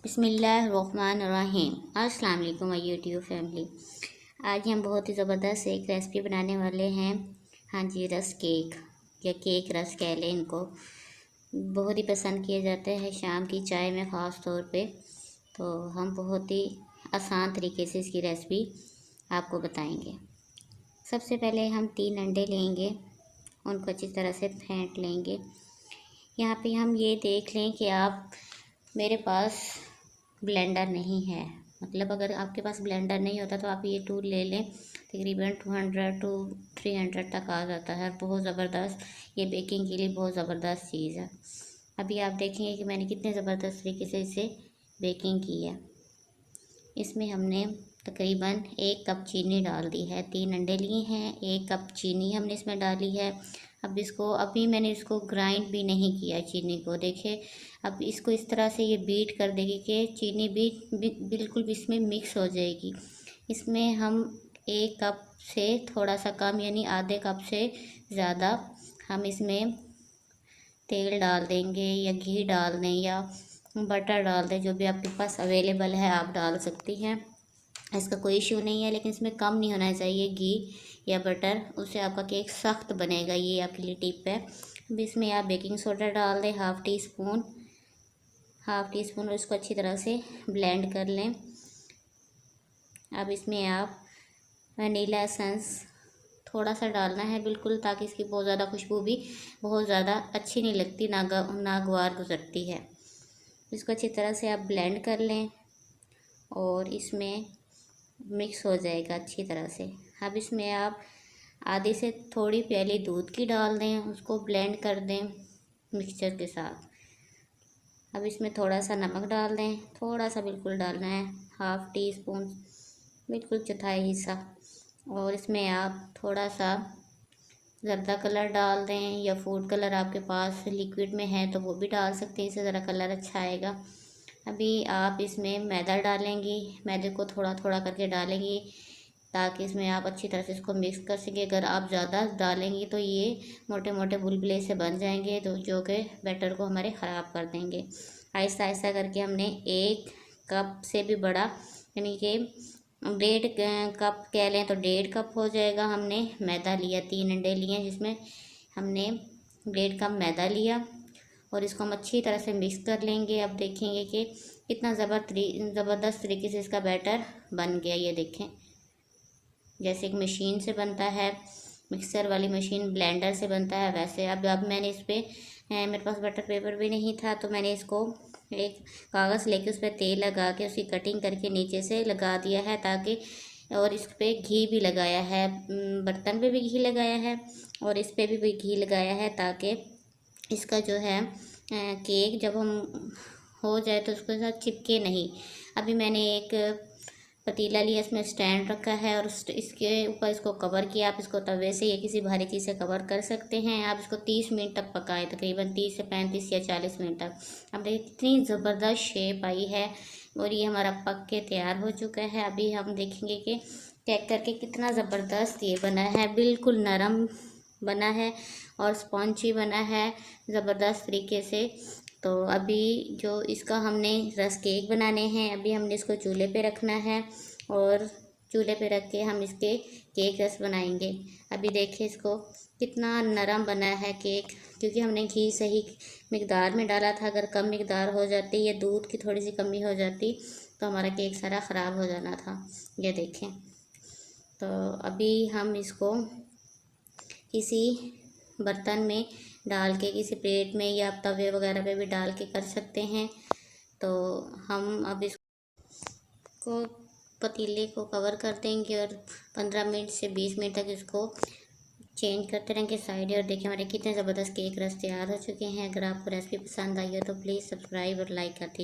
बिस्मिल्लाहिर्रहमानिर्रहीम। अस्सलाम वालेकुम माय यूट्यूब फैमिली। आज हम बहुत ही ज़बरदस्त एक रेसिपी बनाने वाले हैं। हाँ जी, रस केक या केक रस कह लें इनको। बहुत ही पसंद किए जाते हैं शाम की चाय में ख़ास तौर पे। तो हम बहुत ही आसान तरीके से इसकी रेसिपी आपको बताएंगे। सबसे पहले हम 3 अंडे लेंगे, उनको अच्छी तरह से फेंट लेंगे। यहाँ पे हम ये देख लें कि आप मेरे पास ब्लेंडर नहीं है, मतलब अगर आपके पास ब्लेंडर नहीं होता तो आप ये टूल ले लें। तकरीबन 200 to 300 तक आ जाता है। बहुत ज़बरदस्त, ये बेकिंग के लिए बहुत ज़बरदस्त चीज़ है। अभी आप देखेंगे कि मैंने कितने ज़बरदस्त तरीके से इसे बेकिंग की है। इसमें हमने तकरीबन 1 कप चीनी डाल दी है। 3 अंडे लिए हैं, 1 कप चीनी हमने इसमें डाली है। अब अभी मैंने इसको ग्राइंड भी नहीं किया चीनी को। देखिए, अब इसको इस तरह से ये बीट कर देगी कि चीनी भी बिल्कुल भी इसमें मिक्स हो जाएगी। इसमें हम 1 कप से थोड़ा सा कम यानी आधे कप से ज़्यादा हम इसमें तेल डाल देंगे, या घी डाल दें या बटर डाल दें, जो भी आपके पास अवेलेबल है आप डाल सकती हैं। इसका कोई इशू नहीं है, लेकिन इसमें कम नहीं होना चाहिए घी या बटर, उससे आपका केक सख्त बनेगा। ये आपके लिए टिप है। अब इसमें आप बेकिंग सोडा डाल दें हाफ़ टी स्पून, और इसको अच्छी तरह से ब्लेंड कर लें। अब इसमें आप वनीला एसेंस थोड़ा सा डालना है बिल्कुल, ताकि इसकी बहुत ज़्यादा खुशबू भी बहुत ज़्यादा अच्छी नहीं लगती, नागवार गुजरती है। इसको अच्छी तरह से आप ब्लेंड कर लें और इसमें मिक्स हो जाएगा अच्छी तरह से। अब इसमें आप आधी से थोड़ी प्याली दूध की डाल दें, उसको ब्लेंड कर दें मिक्सचर के साथ। अब इसमें थोड़ा सा नमक डाल दें, थोड़ा सा बिल्कुल डालना है, हाफ़ टी स्पून, बिल्कुल चौथाई हिस्सा। और इसमें आप थोड़ा सा ज़र्दा कलर डाल दें, या फूड कलर आपके पास लिक्विड में है तो वो भी डाल सकते हैं, इससे ज़रा कलर अच्छा आएगा। अभी आप इसमें मैदा डालेंगी, मैदे को थोड़ा थोड़ा करके डालेंगी, ताकि इसमें आप अच्छी तरह से इसको मिक्स कर सकें। अगर आप ज़्यादा डालेंगी तो ये मोटे मोटे बुलबुले से बन जाएंगे, तो जो कि बैटर को हमारे ख़राब कर देंगे। आहिस्ता आहिस्ता करके हमने 1 कप से भी बड़ा, यानी कि 1.5 कप कह लें तो 1.5 कप हो जाएगा, हमने मैदा लिया। 3 अंडे लिए जिसमें हमने 1.5 कप मैदा लिया, और इसको हम अच्छी तरह से मिक्स कर लेंगे। अब देखेंगे कि कितना ज़बरदस्त तरीके से इसका बैटर बन गया। ये देखें, जैसे एक मशीन से बनता है, मिक्सर वाली मशीन, ब्लेंडर से बनता है, वैसे। अब मैंने इस पर मेरे पास बटर पेपर भी नहीं था, तो मैंने इसको एक कागज़ लेके उस पर तेल लगा के उसकी कटिंग करके नीचे से लगा दिया है, ताकि, और इस पर घी भी लगाया है, बर्तन पे भी घी लगाया है और इस पर भी घी लगाया है, ताकि इसका जो है केक जब हम हो जाए तो उसके साथ चिपके नहीं। अभी मैंने एक पतीला लिया, इसमें स्टैंड रखा है और इसके ऊपर इसको कवर किया। आप इसको तवे से या किसी भारी चीज़ से कवर कर सकते हैं। आप इसको 30 मिनट तक पकाएं, तकरीबन 30 से 35 या 40 मिनट तक। अब देखिए कितनी ज़बरदस्त शेप आई है, और ये हमारा पक के तैयार हो चुका है। अभी हम देखेंगे कि चेक करके कितना ज़बरदस्त ये बना है। बिल्कुल नरम बना है और स्पॉन्जी बना है ज़बरदस्त तरीके से। तो अभी जो इसका हमने रस केक बनाने हैं, अभी हमने इसको चूल्हे पे रखना है, और चूल्हे पे रख के हम इसके केक रस बनाएंगे। अभी देखिए इसको कितना नरम बना है केक, क्योंकि हमने घी सही मिकदार में डाला था। अगर कम मिकदार हो जाती या दूध की थोड़ी सी कमी हो जाती तो हमारा केक सारा ख़राब हो जाना था। ये देखें। तो अभी हम इसको किसी बर्तन में डाल के, किसी प्लेट में या तवे वगैरह पे भी डाल के कर सकते हैं। तो हम अब इसको पतीले को कवर कर देंगे और 15 मिनट से 20 मिनट तक इसको चेंज करते रहेंगे साइड। और देखिए हमारे कितने ज़बरदस्त केक रस तैयार हो चुके हैं। अगर आपको रेसिपी पसंद आई हो तो प्लीज़ सब्सक्राइब और लाइक करते